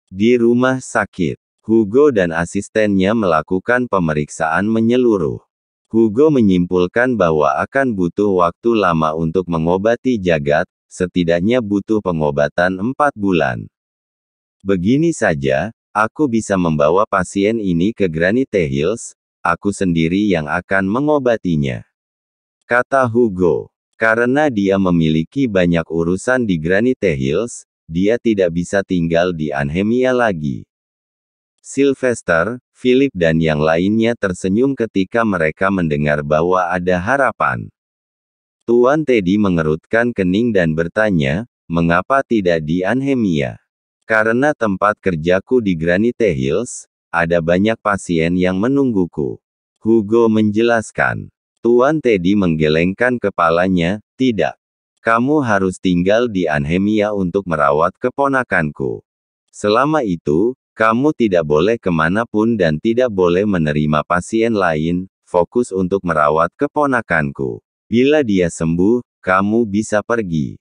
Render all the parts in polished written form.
Di rumah sakit, Hugo dan asistennya melakukan pemeriksaan menyeluruh. Hugo menyimpulkan bahwa akan butuh waktu lama untuk mengobati Jagat, setidaknya butuh pengobatan 4 bulan. Begini saja, aku bisa membawa pasien ini ke Granite Hills, aku sendiri yang akan mengobatinya. Kata Hugo. Karena dia memiliki banyak urusan di Granite Hills, dia tidak bisa tinggal di Anhemia lagi. Sylvester, Philip dan yang lainnya tersenyum ketika mereka mendengar bahwa ada harapan. Tuan Teddy mengerutkan kening dan bertanya, mengapa tidak di Anhemia? Karena tempat kerjaku di Granite Hills, ada banyak pasien yang menungguku. Hugo menjelaskan. Tuan Teddy menggelengkan kepalanya, tidak. Kamu harus tinggal di Anhemia untuk merawat keponakanku. Selama itu, kamu tidak boleh kemanapun dan tidak boleh menerima pasien lain, fokus untuk merawat keponakanku. Bila dia sembuh, kamu bisa pergi.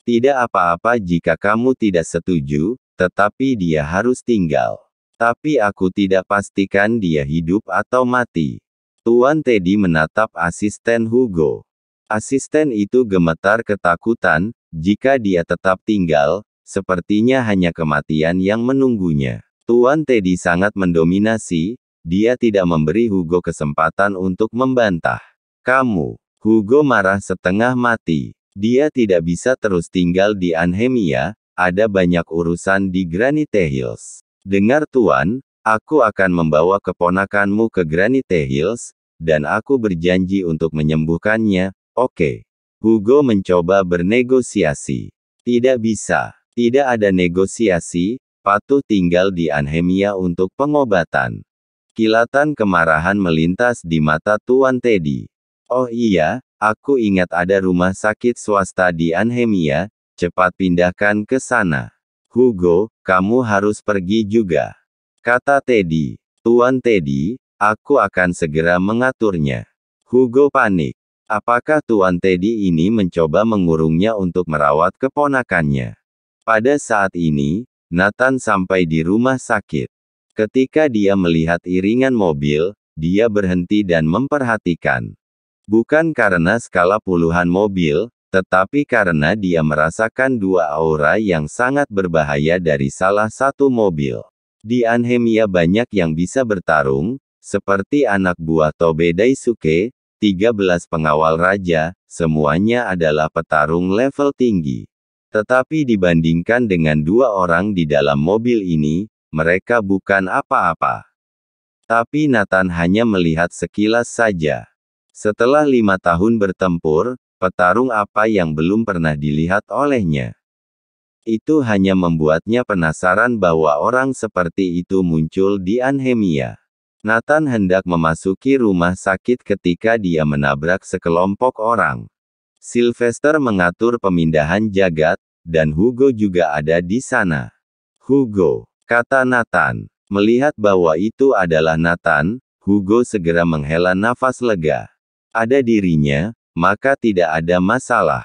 Tidak apa-apa jika kamu tidak setuju, tetapi dia harus tinggal. Tapi aku tidak pastikan dia hidup atau mati. Tuan Teddy menatap asisten Hugo. Asisten itu gemetar ketakutan, jika dia tetap tinggal, sepertinya hanya kematian yang menunggunya. Tuan Teddy sangat mendominasi, dia tidak memberi Hugo kesempatan untuk membantah. Kamu, Hugo marah setengah mati. Dia tidak bisa terus tinggal di Anhemia, ada banyak urusan di Granite Hills. Dengar Tuan, aku akan membawa keponakanmu ke Granite Hills, dan aku berjanji untuk menyembuhkannya, oke. Hugo mencoba bernegosiasi. Tidak bisa. Tidak ada negosiasi, patuh tinggal di Anhemia untuk pengobatan. Kilatan kemarahan melintas di mata Tuan Teddy. Oh iya, aku ingat ada rumah sakit swasta di Anhemia, cepat pindahkan ke sana. Hugo, kamu harus pergi juga. Kata Teddy. Tuan Teddy, aku akan segera mengaturnya. Hugo panik. Apakah Tuan Teddy ini mencoba mengurungnya untuk merawat keponakannya? Pada saat ini, Nathan sampai di rumah sakit. Ketika dia melihat iringan mobil, dia berhenti dan memperhatikan. Bukan karena skala puluhan mobil, tetapi karena dia merasakan dua aura yang sangat berbahaya dari salah satu mobil. Di Anhemia banyak yang bisa bertarung, seperti anak buah Tobe Daisuke, 13 pengawal raja, semuanya adalah petarung level tinggi. Tetapi dibandingkan dengan dua orang di dalam mobil ini, mereka bukan apa-apa. Tapi Nathan hanya melihat sekilas saja. Setelah 5 tahun bertempur, petarung apa yang belum pernah dilihat olehnya? Itu hanya membuatnya penasaran bahwa orang seperti itu muncul di Anhemia. Nathan hendak memasuki rumah sakit ketika dia menabrak sekelompok orang. Sylvester mengatur pemindahan Jagat, dan Hugo juga ada di sana. Hugo, kata Nathan. Melihat bahwa itu adalah Nathan, Hugo segera menghela nafas lega. Ada dirinya, maka tidak ada masalah.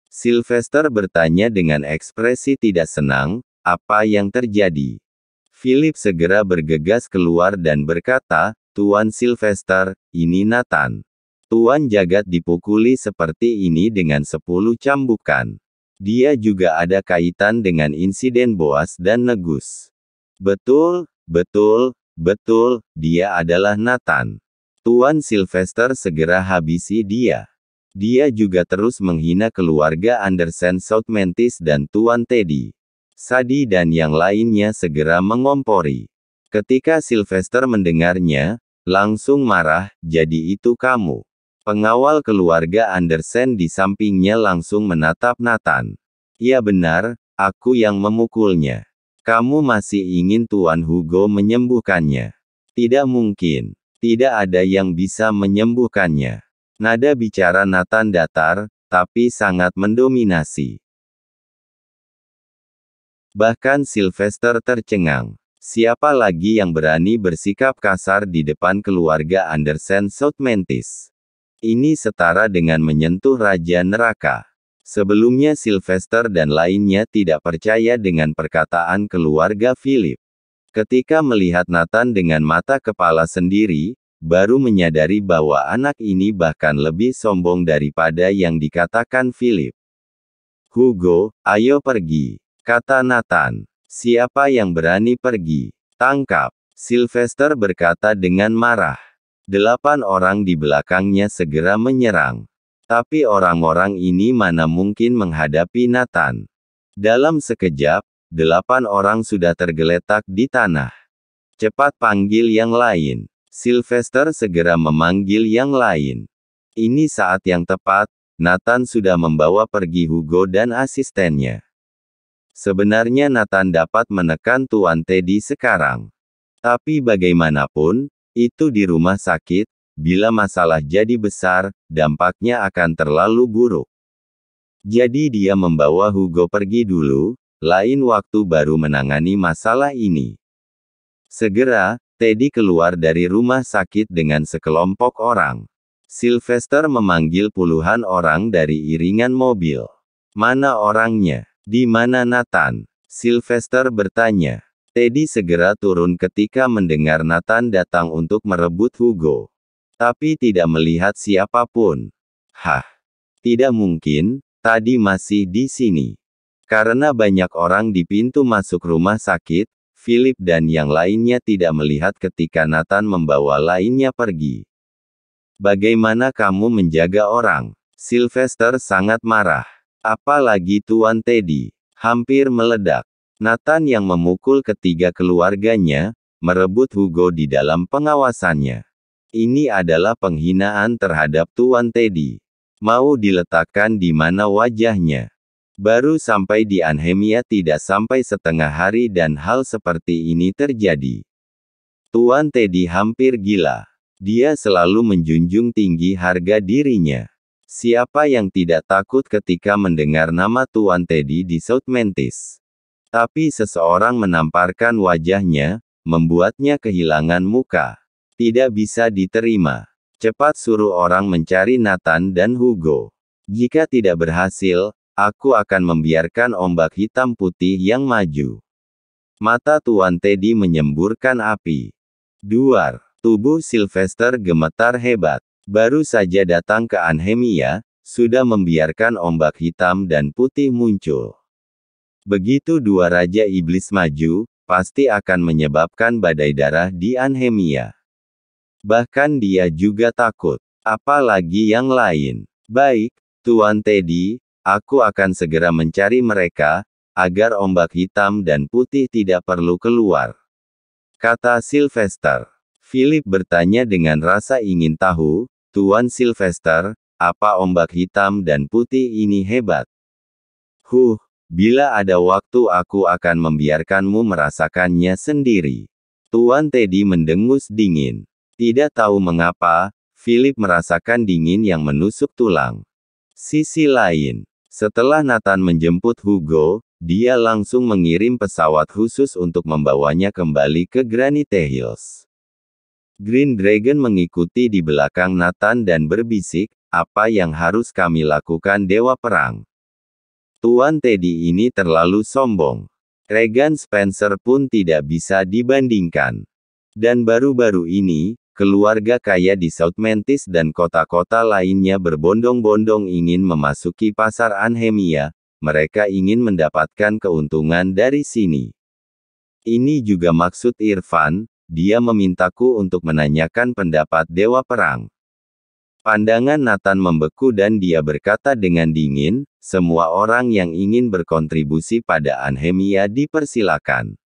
Sylvester bertanya dengan ekspresi tidak senang, apa yang terjadi? Philip segera bergegas keluar dan berkata, Tuan Sylvester, ini Nathan. Tuan Jagat dipukuli seperti ini dengan 10 cambukan. Dia juga ada kaitan dengan insiden Boas dan Negus. Betul, betul, betul, dia adalah Nathan. Tuan Sylvester segera habisi dia. Dia juga terus menghina keluarga Andersen Southmentis dan Tuan Teddy. Sadi dan yang lainnya segera mengompori. Ketika Sylvester mendengarnya, langsung marah, jadi itu kamu. Pengawal keluarga Andersen di sampingnya langsung menatap Nathan. Iya benar, aku yang memukulnya. Kamu masih ingin Tuan Hugo menyembuhkannya? Tidak mungkin. Tidak ada yang bisa menyembuhkannya. Nada bicara Nathan datar, tapi sangat mendominasi. Bahkan Sylvester tercengang. Siapa lagi yang berani bersikap kasar di depan keluarga Andersen Southmentis? Ini setara dengan menyentuh Raja Neraka. Sebelumnya Sylvester dan lainnya tidak percaya dengan perkataan keluarga Philip. Ketika melihat Nathan dengan mata kepala sendiri, baru menyadari bahwa anak ini bahkan lebih sombong daripada yang dikatakan Philip. "Hugo, ayo pergi," kata Nathan. "Siapa yang berani pergi? Tangkap!" Sylvester berkata dengan marah. 8 orang di belakangnya segera menyerang. Tapi orang-orang ini mana mungkin menghadapi Nathan. Dalam sekejap, 8 orang sudah tergeletak di tanah. "Cepat panggil yang lain." Sylvester segera memanggil yang lain. Ini saat yang tepat, Nathan sudah membawa pergi Hugo dan asistennya. Sebenarnya Nathan dapat menekan Tuan Teddy sekarang. Tapi bagaimanapun, itu di rumah sakit, bila masalah jadi besar, dampaknya akan terlalu buruk. Jadi dia membawa Hugo pergi dulu, lain waktu baru menangani masalah ini. Segera, Teddy keluar dari rumah sakit dengan sekelompok orang. Sylvester memanggil puluhan orang dari iringan mobil. "Mana orangnya? Di mana Nathan?" Sylvester bertanya. Teddy segera turun ketika mendengar Nathan datang untuk merebut Hugo. Tapi tidak melihat siapapun. "Hah? Tidak mungkin, tadi masih di sini." Karena banyak orang di pintu masuk rumah sakit, Philip dan yang lainnya tidak melihat ketika Nathan membawa lainnya pergi. "Bagaimana kamu menjaga orang?" Sylvester sangat marah. Apalagi Tuan Teddy. Hampir meledak. Nathan yang memukul ketiga keluarganya, merebut Hugo di dalam pengawasannya. Ini adalah penghinaan terhadap Tuan Teddy. Mau diletakkan di mana wajahnya? Baru sampai di Anhemia tidak sampai setengah hari dan hal seperti ini terjadi. Tuan Teddy hampir gila. Dia selalu menjunjung tinggi harga dirinya. Siapa yang tidak takut ketika mendengar nama Tuan Teddy di South Mantis? Tapi seseorang menamparkan wajahnya, membuatnya kehilangan muka. Tidak bisa diterima. Cepat suruh orang mencari Nathan dan Hugo. Jika tidak berhasil, aku akan membiarkan ombak hitam putih yang maju. Mata Tuan Teddy menyemburkan api. Duar. Tubuh Sylvester gemetar hebat. Baru saja datang ke Anhemia, sudah membiarkan ombak hitam dan putih muncul. Begitu dua Raja Iblis maju, pasti akan menyebabkan badai darah di Anhemia. Bahkan dia juga takut. Apalagi yang lain. "Baik, Tuan Teddy, aku akan segera mencari mereka, agar ombak hitam dan putih tidak perlu keluar," kata Sylvester. Philip bertanya dengan rasa ingin tahu, "Tuan Sylvester, apa ombak hitam dan putih ini hebat?" Bila ada waktu aku akan membiarkanmu merasakannya sendiri." Tuan Teddy mendengus dingin. Tidak tahu mengapa, Philip merasakan dingin yang menusuk tulang. Sisi lain, setelah Nathan menjemput Hugo, dia langsung mengirim pesawat khusus untuk membawanya kembali ke Granite Hills. Green Dragon mengikuti di belakang Nathan dan berbisik, "Apa yang harus kami lakukan Dewa Perang? Tuan Teddy ini terlalu sombong. Regan Spencer pun tidak bisa dibandingkan. Dan baru-baru ini, keluarga kaya di South Mantis dan kota-kota lainnya berbondong-bondong ingin memasuki pasar Anhemia, mereka ingin mendapatkan keuntungan dari sini. Ini juga maksud Irfan, dia memintaku untuk menanyakan pendapat Dewa Perang." Pandangan Nathan membeku dan dia berkata dengan dingin, "Semua orang yang ingin berkontribusi pada Anhemia dipersilakan.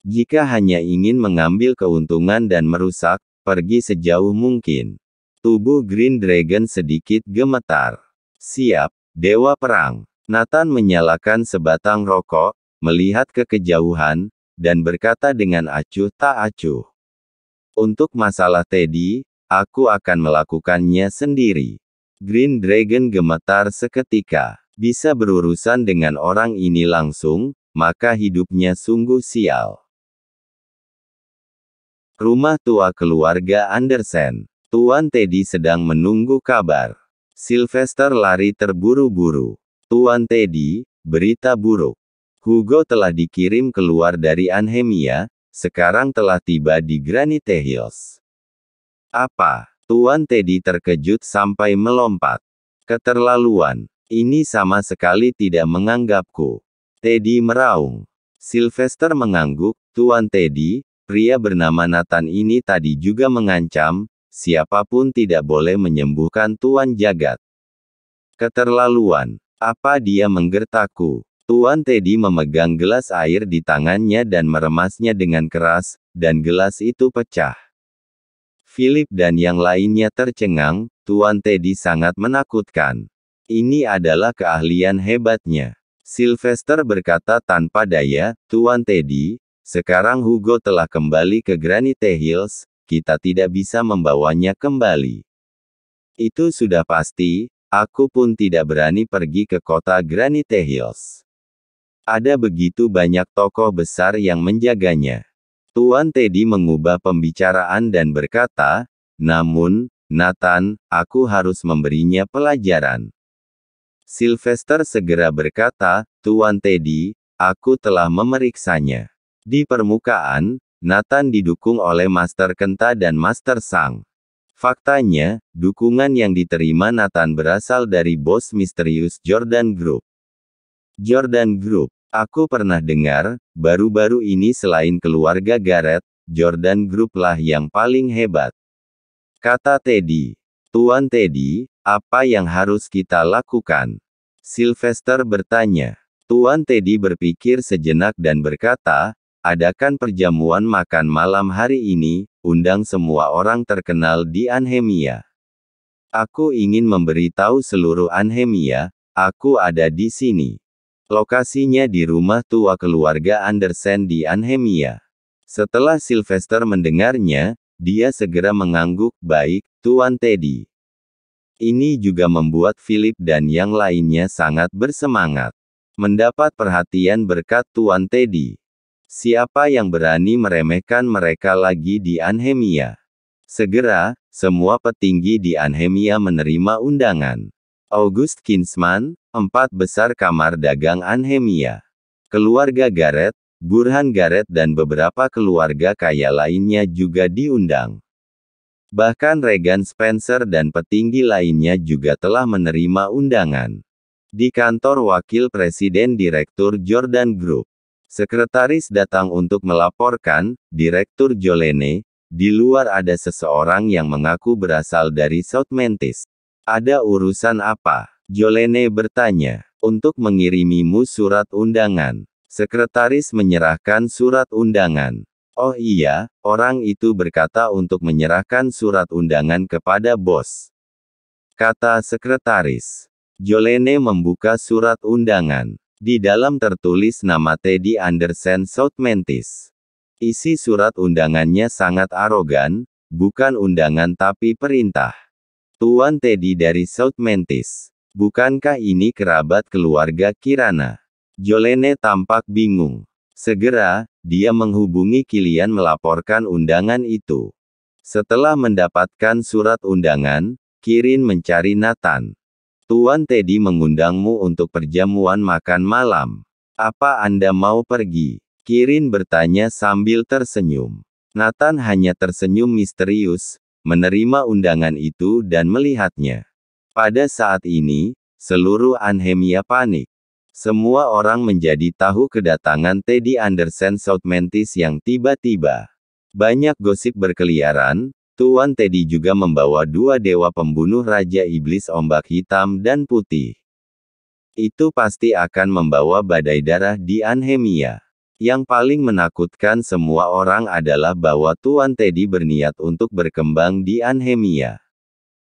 Jika hanya ingin mengambil keuntungan dan merusak, pergi sejauh mungkin." Tubuh Green Dragon sedikit gemetar. "Siap, Dewa Perang." Nathan menyalakan sebatang rokok, melihat ke kejauhan, dan berkata dengan acuh tak acuh. "Untuk masalah Teddy, aku akan melakukannya sendiri." Green Dragon gemetar seketika. Bisa berurusan dengan orang ini langsung, maka hidupnya sungguh sial. Rumah tua keluarga Andersen. Tuan Teddy sedang menunggu kabar. Sylvester lari terburu-buru. "Tuan Teddy, berita buruk. Hugo telah dikirim keluar dari Anhemia, sekarang telah tiba di Granite Hills. Apa? Tuan Teddy terkejut sampai melompat. Keterlaluan. Ini sama sekali tidak menganggapku. Teddy meraung. Sylvester mengangguk. Tuan Teddy, pria bernama Nathan ini tadi juga mengancam, siapapun tidak boleh menyembuhkan Tuan Jagat. Keterlaluan. Apa dia menggertakku? Tuan Teddy memegang gelas air di tangannya dan meremasnya dengan keras, dan gelas itu pecah. Philip dan yang lainnya tercengang. Tuan Teddy sangat menakutkan. Ini adalah keahlian hebatnya. Sylvester berkata tanpa daya, Tuan Teddy, sekarang Hugo telah kembali ke Granite Hills, kita tidak bisa membawanya kembali. Itu sudah pasti, aku pun tidak berani pergi ke kota Granite Hills. Ada begitu banyak tokoh besar yang menjaganya. Tuan Teddy mengubah pembicaraan dan berkata, namun, Nathan, aku harus memberinya pelajaran. Sylvester segera berkata, Tuan Teddy, aku telah memeriksanya. Di permukaan, Nathan didukung oleh Master Kenta dan Master Sang. Faktanya, dukungan yang diterima Nathan berasal dari bos misterius Jordan Group. Jordan Group. Aku pernah dengar, baru-baru ini selain keluarga Garrett, Jordan Group lah yang paling hebat. Kata Teddy. Tuan Teddy, apa yang harus kita lakukan? Sylvester bertanya. Tuan Teddy berpikir sejenak dan berkata, adakan perjamuan makan malam hari ini, undang semua orang terkenal di Anhemia. Aku ingin memberitahu seluruh Anhemia, aku ada di sini. Lokasinya di rumah tua keluarga Andersen di Anhemia. Setelah Sylvester mendengarnya, dia segera mengangguk, baik, Tuan Teddy. Ini juga membuat Philip dan yang lainnya sangat bersemangat. Mendapat perhatian berkat Tuan Teddy. Siapa yang berani meremehkan mereka lagi di Anhemia? Segera, semua petinggi di Anhemia menerima undangan. August Kinsman, 4 besar kamar dagang Anhemia. Keluarga Garrett, Burhan Garrett dan beberapa keluarga kaya lainnya juga diundang. Bahkan Regan Spencer dan petinggi lainnya juga telah menerima undangan. Di kantor Wakil Presiden Direktur Jordan Group, sekretaris datang untuk melaporkan, Direktur Jolene, di luar ada seseorang yang mengaku berasal dari South Memphis. Ada urusan apa? Jolene bertanya. Untuk mengirimimu surat undangan. Sekretaris menyerahkan surat undangan. Oh iya, orang itu berkata untuk menyerahkan surat undangan kepada bos. Kata sekretaris. Jolene membuka surat undangan. Di dalam tertulis nama Teddy Andersen South Memphis. Isi surat undangannya sangat arogan, bukan undangan tapi perintah. Tuan Teddy dari South Memphis. Bukankah ini kerabat keluarga Kirana? Jolene tampak bingung. Segera, dia menghubungi Kilian melaporkan undangan itu. Setelah mendapatkan surat undangan, Kirin mencari Nathan. Tuan Teddy mengundangmu untuk perjamuan makan malam. Apa Anda mau pergi? Kirin bertanya sambil tersenyum. Nathan hanya tersenyum misterius, menerima undangan itu dan melihatnya. Pada saat ini, seluruh Anhemia panik. Semua orang menjadi tahu kedatangan Teddy Andersen South Memphis yang tiba-tiba. Banyak gosip berkeliaran, Tuan Teddy juga membawa 2 dewa pembunuh Raja Iblis Ombak Hitam dan Putih. Itu pasti akan membawa badai darah di Anhemia. Yang paling menakutkan semua orang adalah bahwa Tuan Teddy berniat untuk berkembang di Anhemia.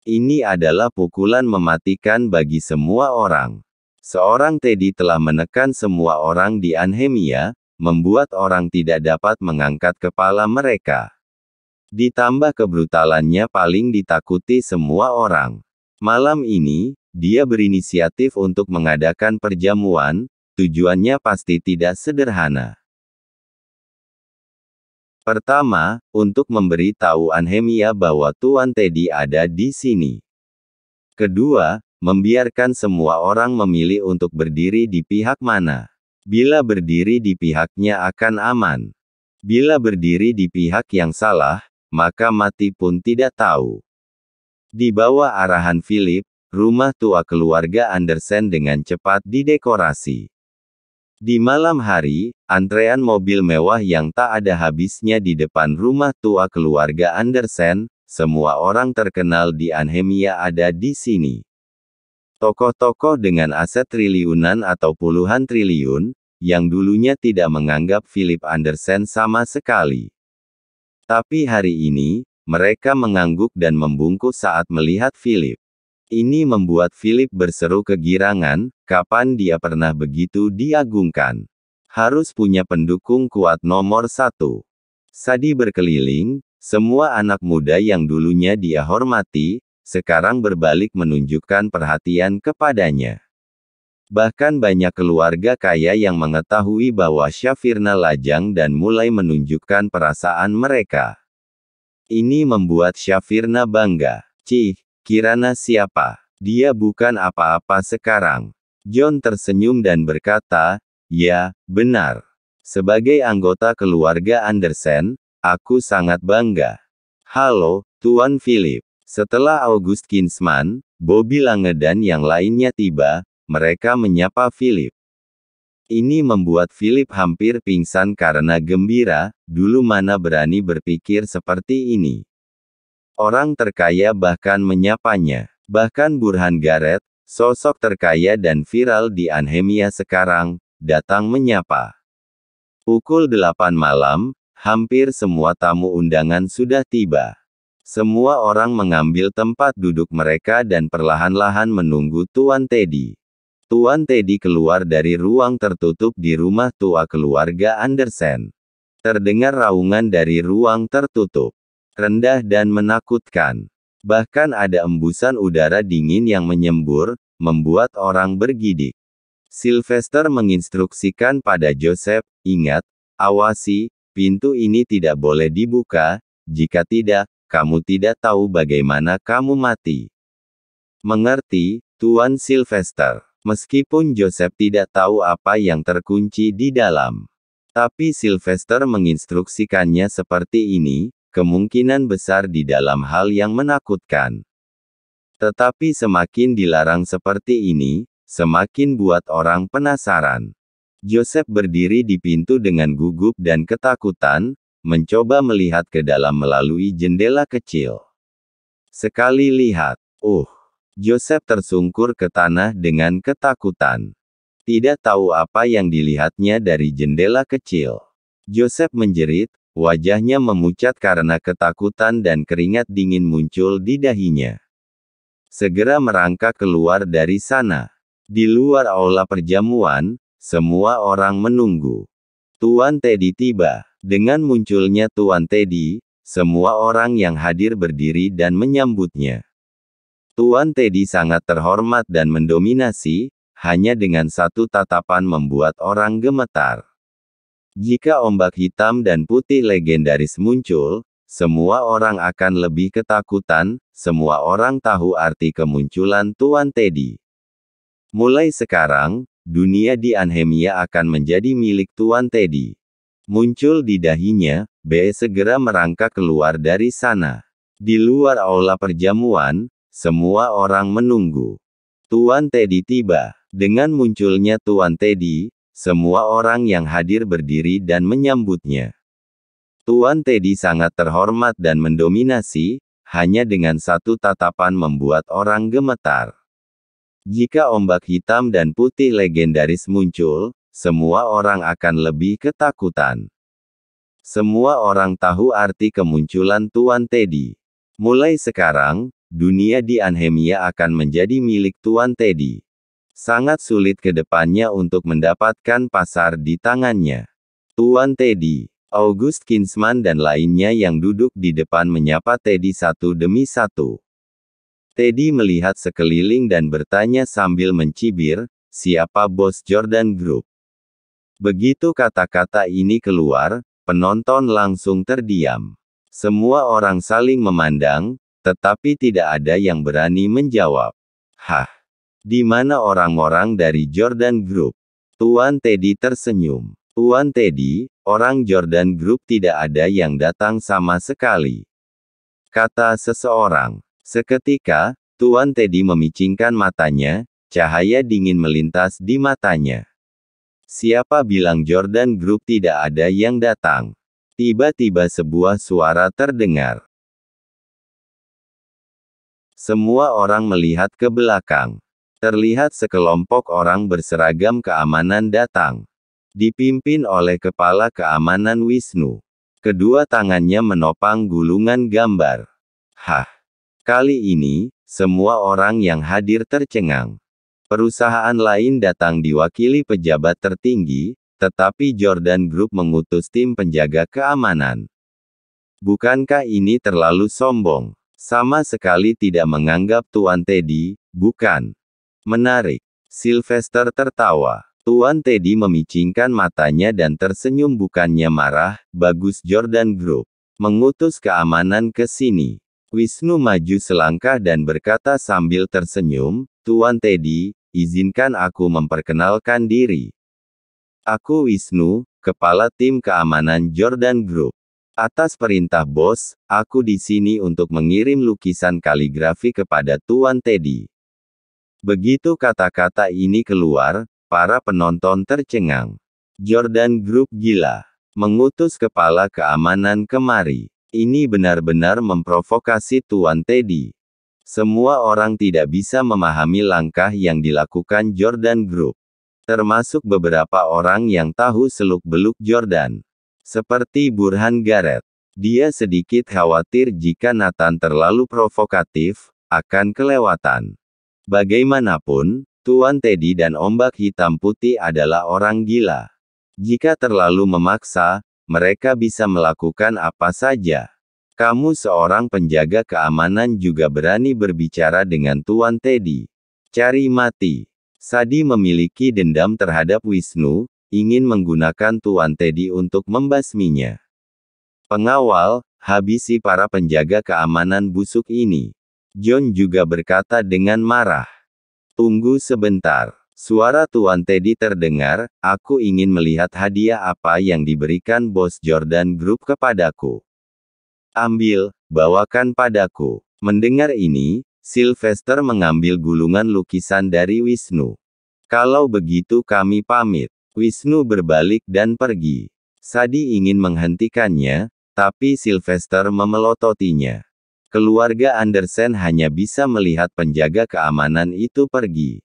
Ini adalah pukulan mematikan bagi semua orang. Seorang Teddy telah menekan semua orang di Anhemia, membuat orang tidak dapat mengangkat kepala mereka. Ditambah kebrutalannya paling ditakuti semua orang. Malam ini, dia berinisiatif untuk mengadakan perjamuan, tujuannya pasti tidak sederhana. Pertama, untuk memberi tahu Anhemia bahwa Tuan Teddy ada di sini. Kedua, membiarkan semua orang memilih untuk berdiri di pihak mana. Bila berdiri di pihaknya akan aman. Bila berdiri di pihak yang salah, maka mati pun tidak tahu. Di bawah arahan Philip, rumah tua keluarga Andersen dengan cepat didekorasi. Di malam hari, antrean mobil mewah yang tak ada habisnya di depan rumah tua keluarga Andersen. Semua orang terkenal di Anhemia ada di sini. Tokoh-tokoh dengan aset triliunan atau puluhan triliun, yang dulunya tidak menganggap Philip Andersen sama sekali. Tapi hari ini, mereka mengangguk dan membungkuk saat melihat Philip. Ini membuat Philip berseru kegirangan, kapan dia pernah begitu diagungkan. Harus punya pendukung kuat nomor 1. Sadi berkeliling, semua anak muda yang dulunya dia hormati, sekarang berbalik menunjukkan perhatian kepadanya. Bahkan banyak keluarga kaya yang mengetahui bahwa Shafirna lajang dan mulai menunjukkan perasaan mereka. Ini membuat Shafirna bangga. Cih, Kirana siapa? Dia bukan apa-apa sekarang. John tersenyum dan berkata, ya, benar. Sebagai anggota keluarga Andersen, aku sangat bangga. Halo, Tuan Philip. Setelah August Kinsman, Bobby Lange dan yang lainnya tiba, mereka menyapa Philip. Ini membuat Philip hampir pingsan karena gembira, dulu mana berani berpikir seperti ini. Orang terkaya bahkan menyapanya. Bahkan Burhan Gareth, sosok terkaya dan viral di Anhemia sekarang, datang menyapa. Pukul 8 malam, hampir semua tamu undangan sudah tiba. Semua orang mengambil tempat duduk mereka dan perlahan-lahan menunggu Tuan Teddy. Tuan Teddy keluar dari ruang tertutup di rumah tua keluarga Andersen. Terdengar raungan dari ruang tertutup. Rendah dan menakutkan. Bahkan ada embusan udara dingin yang menyembur, membuat orang bergidik. Sylvester menginstruksikan pada Joseph, ingat, awasi, pintu ini tidak boleh dibuka, jika tidak, kamu tidak tahu bagaimana kamu mati. Mengerti, Tuan Sylvester. Meskipun Joseph tidak tahu apa yang terkunci di dalam. Tapi Sylvester menginstruksikannya seperti ini, kemungkinan besar di dalam hal yang menakutkan. Tetapi semakin dilarang seperti ini, semakin buat orang penasaran. Joseph berdiri di pintu dengan gugup dan ketakutan, mencoba melihat ke dalam melalui jendela kecil. Sekali lihat, Joseph tersungkur ke tanah dengan ketakutan. Tidak tahu apa yang dilihatnya dari jendela kecil. Joseph menjerit, wajahnya memucat karena ketakutan dan keringat dingin muncul di dahinya. Segera merangkak keluar dari sana. Di luar aula perjamuan, semua orang menunggu. Tuan Teddy tiba. Dengan munculnya Tuan Teddy, semua orang yang hadir berdiri dan menyambutnya. Tuan Teddy sangat terhormat dan mendominasi, hanya dengan satu tatapan membuat orang gemetar. Jika ombak hitam dan putih legendaris muncul, semua orang akan lebih ketakutan, semua orang tahu arti kemunculan Tuan Teddy. Mulai sekarang, dunia di Anhemia akan menjadi milik Tuan Teddy. Muncul di dahinya, B segera merangkak keluar dari sana. Di luar aula perjamuan, semua orang menunggu. Tuan Teddy tiba. Dengan munculnya Tuan Teddy, semua orang yang hadir berdiri dan menyambutnya. Tuan Teddy sangat terhormat dan mendominasi, hanya dengan satu tatapan membuat orang gemetar. Jika ombak hitam dan putih legendaris muncul, semua orang akan lebih ketakutan. Semua orang tahu arti kemunculan Tuan Teddy. Mulai sekarang, dunia di Anhemia akan menjadi milik Tuan Teddy. Sangat sulit ke depannya untuk mendapatkan pasar di tangannya. Tuan Teddy, August Kinsman dan lainnya yang duduk di depan menyapa Teddy satu demi satu. Teddy melihat sekeliling dan bertanya sambil mencibir, siapa bos Jordan Group? Begitu kata-kata ini keluar, penonton langsung terdiam. Semua orang saling memandang, tetapi tidak ada yang berani menjawab. Hah? Di mana orang-orang dari Jordan Group? Tuan Teddy tersenyum. Tuan Teddy, Orang Jordan Group tidak ada yang datang sama sekali. Kata seseorang. Seketika, Tuan Teddy memicingkan matanya, cahaya dingin melintas di matanya. Siapa bilang Jordan Group tidak ada yang datang? Tiba-tiba sebuah suara terdengar. Semua orang melihat ke belakang. Terlihat sekelompok orang berseragam keamanan datang. Dipimpin oleh Kepala Keamanan Wisnu. Kedua tangannya menopang gulungan gambar. Hah! Kali ini, semua orang yang hadir tercengang. Perusahaan lain datang diwakili pejabat tertinggi, tetapi Jordan Group mengutus tim penjaga keamanan. Bukankah ini terlalu sombong? Sama sekali tidak menganggap Tuan Teddy, bukan? Menarik. Sylvester tertawa. Tuan Teddy memicingkan matanya dan tersenyum, bukannya marah. Bagus, Jordan Group mengutus keamanan ke sini. Wisnu maju selangkah dan berkata sambil tersenyum, Tuan Teddy, izinkan aku memperkenalkan diri. Aku Wisnu, Kepala Tim Keamanan Jordan Group. Atas perintah bos, aku di sini untuk mengirim lukisan kaligrafi kepada Tuan Teddy. Begitu kata-kata ini keluar, para penonton tercengang. Jordan Group gila. Mengutus kepala keamanan kemari. Ini benar-benar memprovokasi Tuan Teddy. Semua orang tidak bisa memahami langkah yang dilakukan Jordan Group. Termasuk beberapa orang yang tahu seluk-beluk Jordan. Seperti Burhan Gareth. Dia sedikit khawatir jika Nathan terlalu provokatif, akan kelewatan. Bagaimanapun, Tuan Teddy dan Ombak Hitam Putih adalah orang gila. Jika terlalu memaksa, mereka bisa melakukan apa saja. Kamu seorang penjaga keamanan juga berani berbicara dengan Tuan Teddy. Cari mati. Sadi memiliki dendam terhadap Wisnu, ingin menggunakan Tuan Teddy untuk membasminya. Pengawal, habisi para penjaga keamanan busuk ini. John juga berkata dengan marah. Tunggu sebentar. Suara Tuan Teddy terdengar, aku ingin melihat hadiah apa yang diberikan bos Jordan Group kepadaku. Ambil, bawakan padaku. Mendengar ini, Sylvester mengambil gulungan lukisan dari Wisnu. Kalau begitu kami pamit. Wisnu berbalik dan pergi. Sadi ingin menghentikannya, tapi Sylvester memelototinya. Keluarga Andersen hanya bisa melihat penjaga keamanan itu pergi.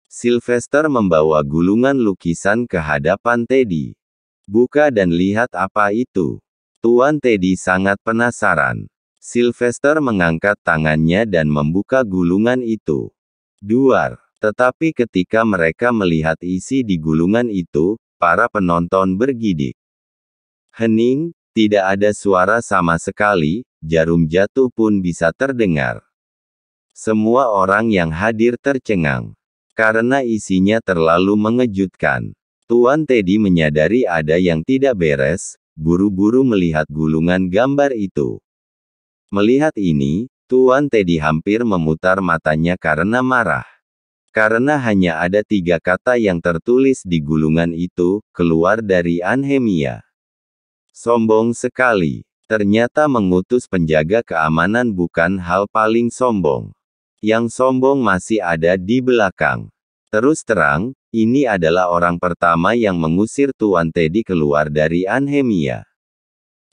Sylvester membawa gulungan lukisan ke hadapan Teddy. Buka dan lihat apa itu. Tuan Teddy sangat penasaran. Sylvester mengangkat tangannya dan membuka gulungan itu. Duar. Tetapi ketika mereka melihat isi di gulungan itu, para penonton bergidik. Hening, tidak ada suara sama sekali. Jarum jatuh pun bisa terdengar. Semua orang yang hadir tercengang. Karena isinya terlalu mengejutkan. Tuan Teddy menyadari ada yang tidak beres, buru-buru melihat gulungan gambar itu. Melihat ini, Tuan Teddy hampir memutar matanya karena marah. Karena hanya ada 3 kata yang tertulis di gulungan itu, keluar dari Anhemia. Sombong sekali. Ternyata mengutus penjaga keamanan bukan hal paling sombong. Yang sombong masih ada di belakang. Terus terang, ini adalah orang pertama yang mengusir Tuan Teddy keluar dari Anhemia.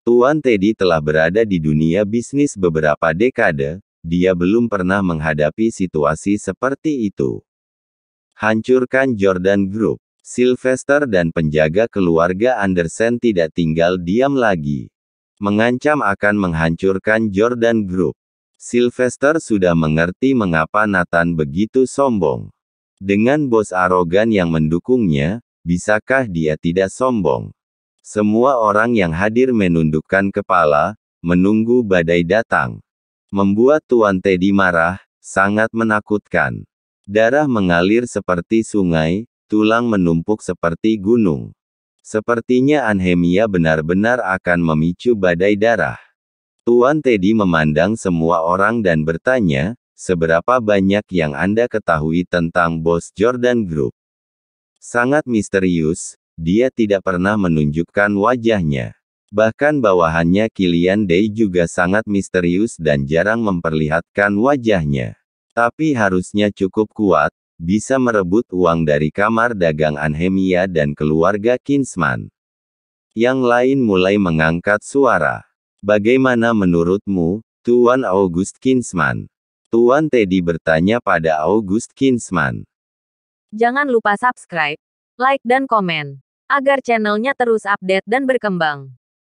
Tuan Teddy telah berada di dunia bisnis beberapa dekade, dia belum pernah menghadapi situasi seperti itu. Hancurkan Jordan Group. Sylvester dan penjaga keluarga Andersen tidak tinggal diam lagi. Mengancam akan menghancurkan Jordan Group. Sylvester sudah mengerti mengapa Nathan begitu sombong. Dengan bos arogan yang mendukungnya, bisakah dia tidak sombong? Semua orang yang hadir menundukkan kepala, menunggu badai datang. Membuat Tuan Teddy marah, sangat menakutkan. Darah mengalir seperti sungai, tulang menumpuk seperti gunung. Sepertinya Anhemia benar-benar akan memicu badai darah. Tuan Teddy memandang semua orang dan bertanya, seberapa banyak yang Anda ketahui tentang bos Jordan Group? Sangat misterius, dia tidak pernah menunjukkan wajahnya. Bahkan bawahannya Kylian Day juga sangat misterius dan jarang memperlihatkan wajahnya. Tapi harusnya cukup kuat, bisa merebut uang dari kamar dagang Anhemia dan keluarga Kinsman. Yang lain mulai mengangkat suara. Bagaimana menurutmu, Tuan August Kinsman? Tuan Teddy bertanya pada August Kinsman. Jangan lupa subscribe, like dan komen, agar channelnya terus update dan berkembang.